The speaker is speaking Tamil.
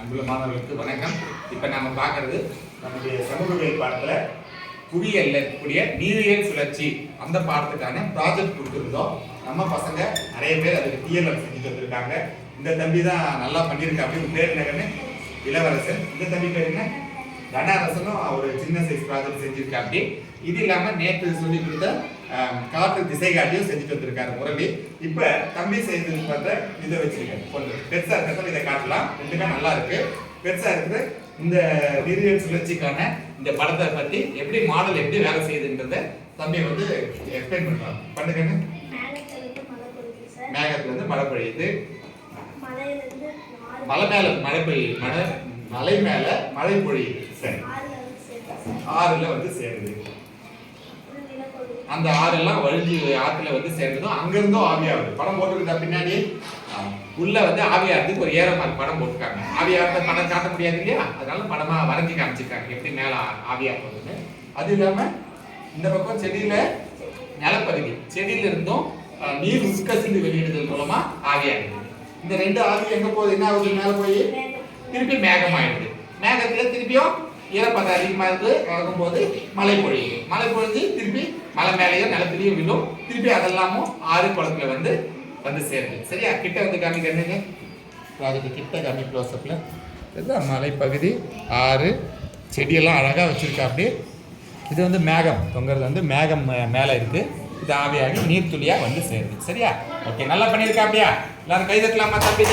அன்புள்ள மாணவர்களுக்கு வணக்கம். இப்போ நாம பார்க்கறது நம்முடைய சமூகவியல் பாடத்துல புவியியல்ல இருக்கக்கூடிய நீரியல் சுழற்சி அந்த பாடத்துக்கான ப்ராஜெக்ட் கொடுத்துருந்தோம். நம்ம பசங்க நிறைய பேர் அதுக்கு டிஎல்எம் செஞ்சுட்டு வந்திருக்காங்க. இந்த தம்பி தான் நல்லா பண்ணியிருக்கா. அப்படின்னு பேர் என்னன்னு இளவரசன். இந்த தம்பி பேர் என்ன தனரசனும் ஒரு சின்ன சைஸ் ப்ராஜெக்ட் செஞ்சிருக்கா. அப்படி இது இல்லாம நேற்று சொல்லி கொடுத்த காற்று திசை காட்டியும் செஞ்சுட்டு வந்திருக்காரு முரளி. இப்ப தம்பி செய்து பார்த்த இதை வச்சிருக்கேன். கொஞ்சம் பெருசா இருக்கிறத இதை காட்டலாம். ரெண்டுமே நல்லா இருக்கு. பெருசா இருக்குது இந்த நீரியல் சுழற்சிக்கான இந்த படத்தை பத்தி எப்படி மாடல் எப்படி வேலை செய்யுதுன்றத தம்பி வந்து எக்ஸ்பிளைன் பண்றாங்க. பண்ணுங்க. மேகத்துல இருந்து மழை பெய்யுது. மலை மேல மழை பெய்யுது. மலை மேல மழை பொழியுது. சரி, ஆறுல வந்து சேருது. அந்த ஆறெல்லாம் வழிஞ்சு ஆற்றுல வந்து சேர்ந்ததும் அங்கிருந்தும் ஆவியாகுது. படம் போட்டுருக்கா பின்னாடி உள்ள வந்து ஆவியாகிறதுக்கு ஒரு ஏறமாதிரி படம் போட்டுருக்காங்க. ஆவியாகிறத படம் காட்ட முடியாது இல்லையா, அதனால படமா வரைஞ்சி காமிச்சிருக்காங்க எப்படி மேல ஆவியா போகுதுன்னு. அது இல்லாம இந்த பக்கம் செடியில நிலப்பகுதி செடியில இருந்தும் நீர் உட்கசிந்து வெளியிடுதல் மூலமா ஆவியாகுது. இந்த ரெண்டு ஆவி எங்க போகுது, என்ன ஆகுது, மேல போய் திருப்பி மேகமாயிடுது. மேகத்துல திருப்பியும் ஈரப்பதம் அதிகமாக இருந்து நடக்கும்போது மழை பொழியுது. மழை பொழிஞ்சு திருப்பி மலை மேலேயும் நிலத்திலையும் விழும். திருப்பி அதெல்லாமும் ஆறு குளத்துல வந்து சேருது. சரியா, கிட்ட வந்து காமிக்கிறீங்க. அதுக்கு கிட்ட காமி க்ளோஸ்அப்ல இதுதான் மலைப்பகுதி, ஆறு, செடியெல்லாம் அழகாக வச்சிருக்கா. அப்படி இது வந்து மேகம் தொங்குறது வந்து மேகம் மேலே இருக்கு. இது ஆவியாகி நீர்த்துளியாக வந்து சேருது. சரியா, ஓகே, நல்லா பண்ணியிருக்கா. அப்படியா எல்லாரும் கைதட்டலாமா தம்பி?